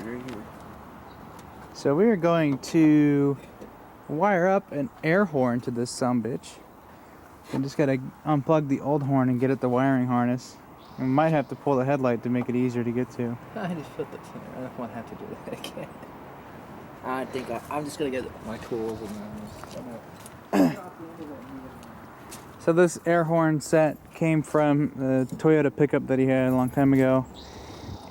right here. So we are going to wire up an air horn to this sumbitch. We just gotta unplug the old horn and get at the wiring harness. We might have to pull the headlight to make it easier to get to. I just put the thing. I don't want to have to do that again. I think I'm just gonna get my tools and then. So this air horn set came from the Toyota pickup that he had a long time ago.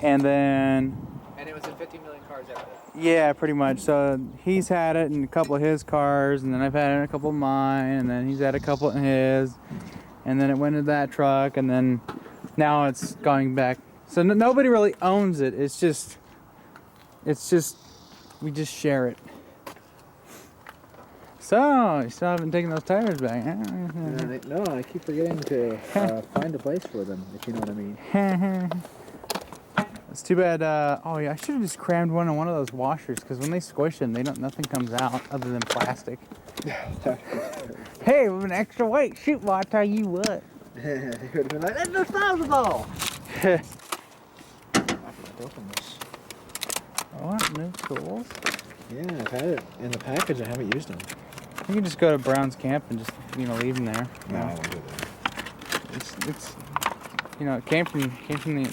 And then... And it was in 50 million cars after that. Yeah, pretty much. So he's had it in a couple of his cars, and then I've had it in a couple of mine, and then he's had a couple in his, and then it went into that truck, and then now it's going back. So nobody really owns it. It's just, we just share it. So, you still haven't taken those tires back, huh? No, I keep forgetting to find a place for them, if you know what I mean. It's too bad. Oh yeah, I should have just crammed one in one of those washers, because when they squish them, nothing comes out other than plastic. Hey, with an extra weight, shoot! Well, I tell you what. They would have been like, "That's disposable." I forgot to open this. What new tools? Yeah, I've had it in the package. I haven't used them. You can just go to Brown's camp and just leave them there. No, I won't do that. It's it came from the.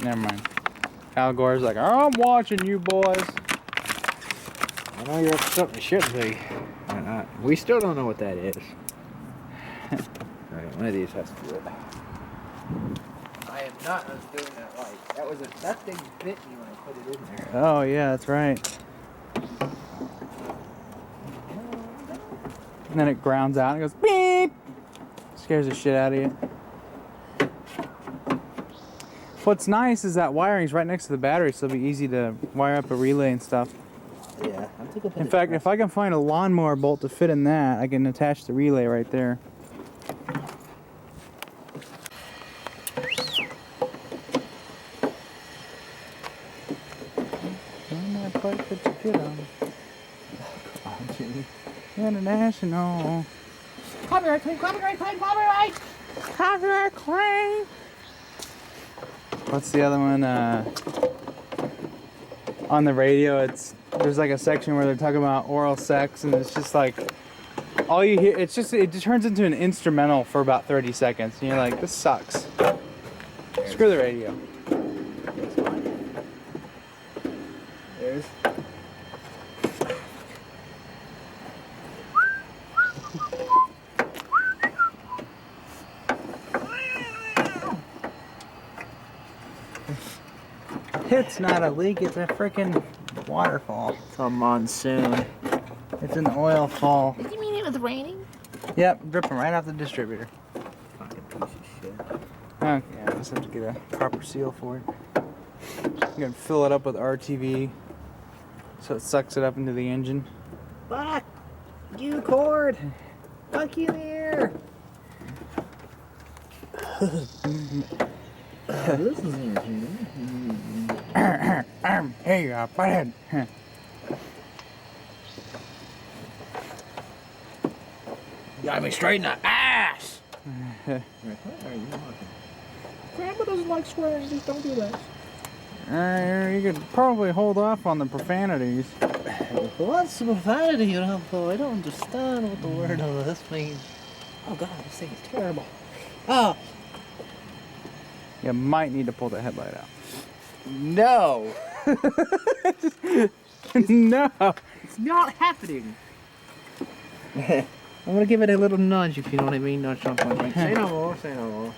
Never mind. Al Gore's like, I'm watching you boys. I know you're up to something you shouldn't be. We still don't know what that is. Alright, one of these has to do it. I am not doing that right. That thing bit me when I put it in there. Oh yeah, that's right. And then it grounds out and it goes beep. Scares the shit out of you. What's nice is that wiring's right next to the battery, so it'll be easy to wire up a relay and stuff. Yeah, I'm thinking. In fact, if I can find a lawnmower bolt to fit in that, I can attach the relay right there. On that bike that you get on. International. Copyright claim, copyright claim, copyright! Copyright claim. What's the other one? On the radio, there's like a section where they're talking about oral sex, and it's just like all you hear. It just turns into an instrumental for about 30 seconds, and you're like, this sucks. Screw the radio. There's. It's not a leak, it's a freaking waterfall. It's a monsoon. It's an oil fall. Did you mean it was raining? Yep, dripping right off the distributor. Fucking piece of shit. Okay, I just have to get a proper seal for it. I'm gonna fill it up with RTV so it sucks it up into the engine. Fuck you, cord. Fuck you there. This is entertaining. Hey, butthead. Got me straight in the ass. What are you talking? Grandma doesn't like swearing. Just don't do that. You could probably hold off on the profanities. What's profanity, you know, boy? I don't understand what the word of this means. Oh God, this thing is terrible. Oh. You might need to pull the headlight out. No. No. It's not happening. I'm gonna give it a little nudge, if you know what I mean. Nudge something like say no more, say no more.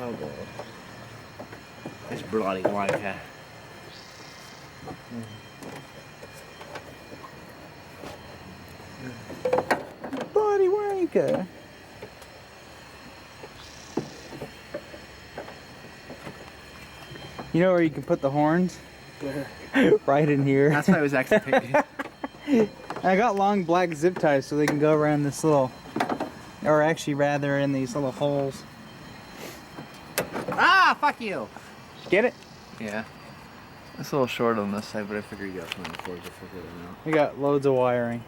Oh God. This bloody wanker. Bloody wanker. You know where you can put the horns? Right in here. That's why I was actually thinking. I got long black zip ties so they can go around this little, or actually rather in these little holes. Ah, fuck you. Get it? Yeah. It's a little short on this side, but I figure you got plenty of cords to figure it out. We got loads of wiring.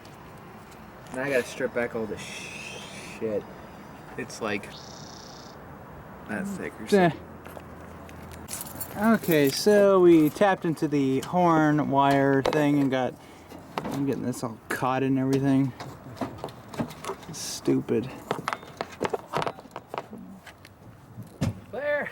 Now I gotta strip back all this shit. It's like that thick or something. Okay, so we tapped into the horn wire thing and I'm getting this all caught in everything. Stupid. There.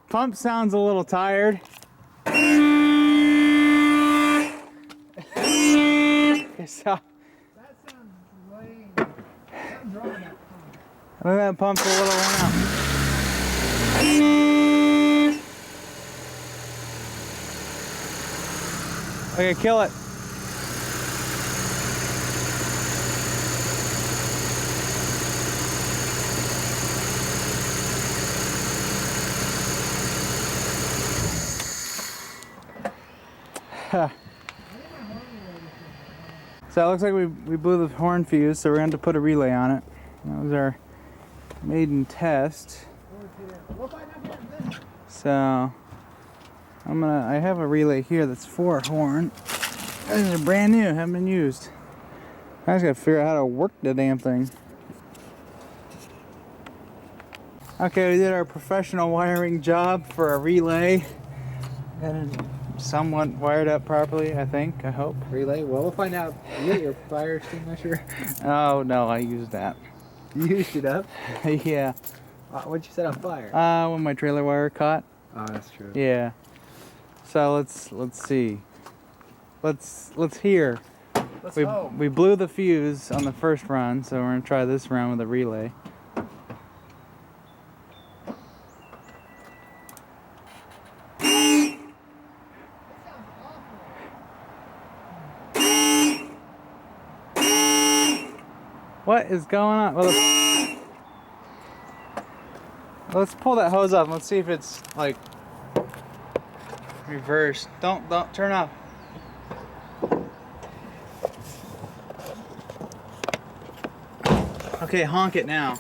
Pump sounds a little tired. So, That sounds lame. Something's wrong with that pump. I think that pump's a little worn out. Okay, kill it. So it looks like we blew the horn fuse, so we're going to put a relay on it. That was our maiden test. We'll find out here in a minute. So I have a relay here that's for a horn. These are brand new, haven't been used. I just gotta figure out how to work the damn thing. Okay, we did our professional wiring job for a relay. Got it somewhat wired up properly, I think, I hope. Relay? Well, we'll find out. You got your fire extinguisher? Oh no, I used that. You used it up? Yeah. What'd you set on fire? When my trailer wire caught. Oh, that's true. Yeah. So let's see. Let's hear. Let's hope. We blew the fuse on the first run, so we're gonna try this round with a relay. What is going on? Well, let's pull that hose off and let's see if it's like reversed. Don't turn off. Okay, honk it now.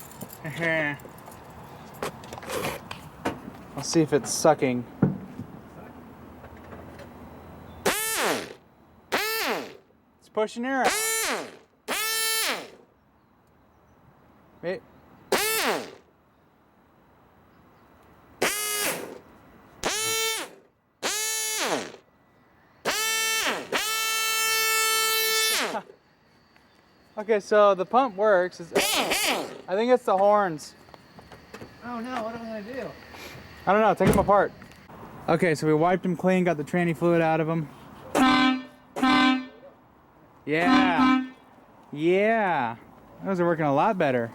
I'll see if it's sucking. It's pushing air out. Wait. Okay, so the pump works. I think it's the horns. Oh no, what am I gonna do? I don't know, take them apart. Okay, so we wiped them clean, got the tranny fluid out of them. Yeah. Yeah. Those are working a lot better.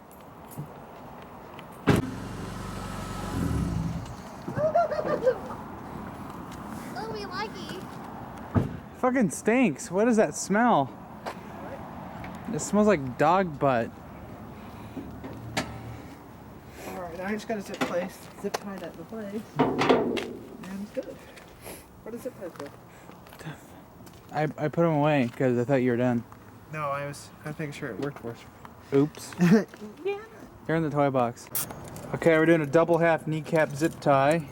Oh, we likey. Fucking stinks. What is that smell? It smells like dog butt. Alright, now I just gotta zip tie that in place. And it's good. What does zip ties do? I put them away because I thought you were done. No, I was making sure it worked for us. Oops. Yeah. They're in the toy box. Okay, we're doing a double half kneecap zip tie.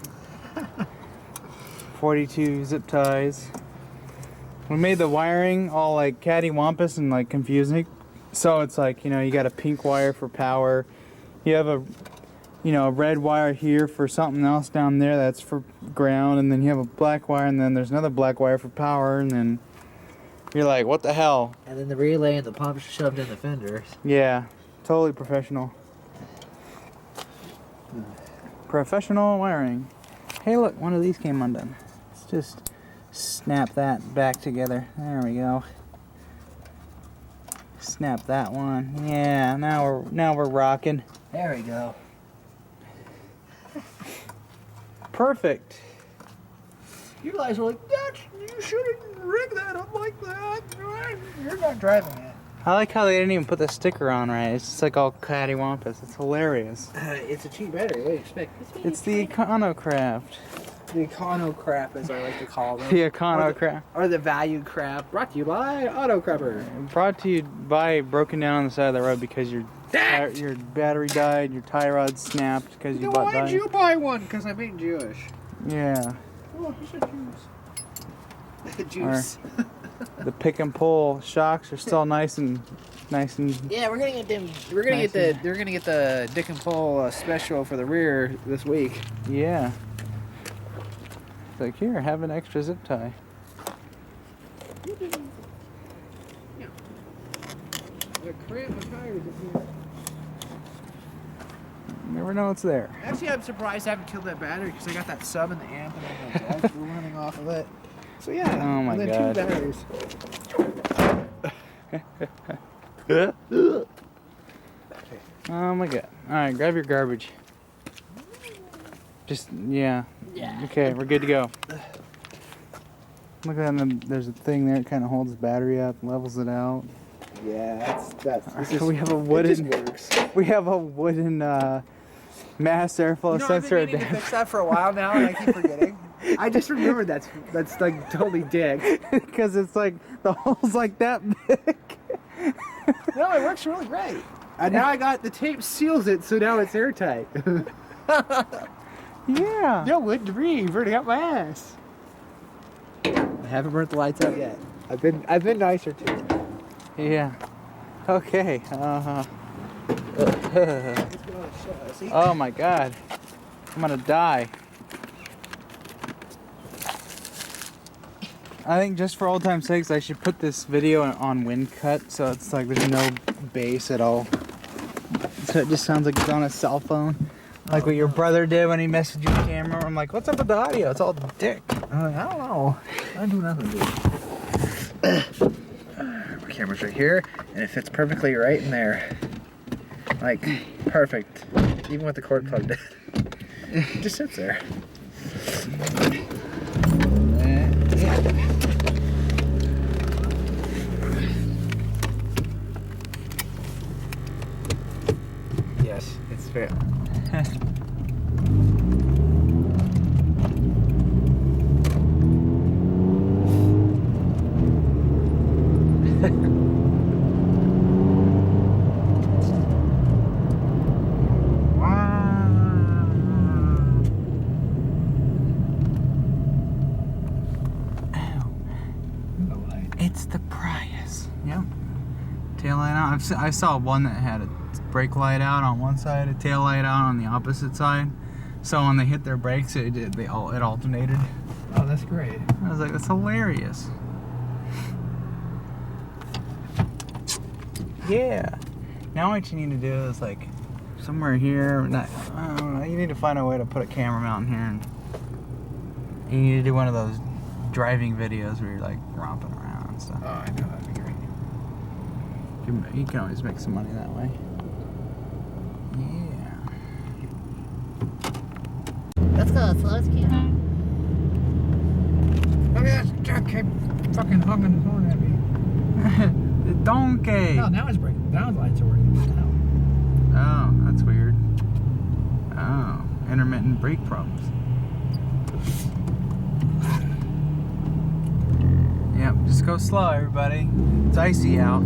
42 zip ties. We made the wiring all like cattywampus and like confusing. So it's like, you know, you got a pink wire for power. You have a, you know, a red wire here for something else down there that's for ground. And then you have a black wire and then there's another black wire for power. And then you're like, what the hell? And then the relay and the pump shoved in the fenders. Yeah, totally professional. Professional wiring. Hey look, one of these came undone. Let's just snap that back together. There we go. Snap that one. Yeah, now we're rocking. There we go. Perfect. You guys were like, you shouldn't rig that up like that. You're not driving it. I like how they didn't even put the sticker on right. It's just like all cattywampus. It's hilarious. It's a cheap battery. What do you expect? It's the Econocraft. The Econo crap, as I like to call them. The Econocraft. Or the value crap. Brought to you by Auto Crapper. Brought to you by broken down on the side of the road because your battery died, your tie rod snapped because you bought Why did you buy one? Because I'm being Jewish. Yeah. Oh, you said juice. Juice. The pick and pull shocks are still nice and Yeah, we're gonna get them. We're gonna Nice get the. We're gonna get the Dick and Pull special for the rear this week. yeah. It's like, here, have an extra zip tie. The cramp my tires up here. Never know what's there. Actually, I'm surprised I haven't killed that battery because I got that sub in the amp and then the lights were running off of it. So yeah. Oh my and then God. 2 batteries. Oh my God. Alright, grab your garbage. Just, yeah. Yeah. Okay, we're good to go. Look at that, there's a thing there that kind of holds the battery up, levels it out. Yeah, We have a wooden mass airflow sensor I've been meaning to fix that for a while now, and I keep forgetting. I just remembered that's like totally dick. because it's like the hole's like that big. No, it works really great. And now I got the tape seals it, so now it's airtight. Yeah. No, wouldn't breathe. Already got my ass. I haven't burnt the lights out yet. I've been nicer too. Yeah. Okay. Oh my God. I'm gonna die. I think just for old time's sakes, I should put this video on wind cut so it's like there's no bass at all. So it just sounds like it's on a cell phone. Like what your brother did when he messaged you the camera. I'm like, what's up with the audio? It's all dick. I'm like, I don't know. I do nothing, dude. My camera's right here, and it fits perfectly right in there. Like, perfect. Even with the cord plugged in. It just sits there. Yes, it's fair. It's the Prius. Yep. Tail light out. I saw one that had a brake light out on one side, a tail light out on the opposite side. So when they hit their brakes, it alternated. Oh, that's great. I was like, that's hilarious. Yeah. Now what you need to do is like somewhere here. I don't know. You need to find a way to put a camera mount in here, and you need to do one of those driving videos where you're like romping around and stuff. Oh, I know, that'd be great. You can always make some money that way. Yeah. Let's go slow can. Look at that Jack kept fucking hugging his horn at me. The donkey! No, now it's breaking. Now the lights are working. Oh, that's weird. Oh, intermittent brake problems. Yep, just go slow, everybody. It's icy out.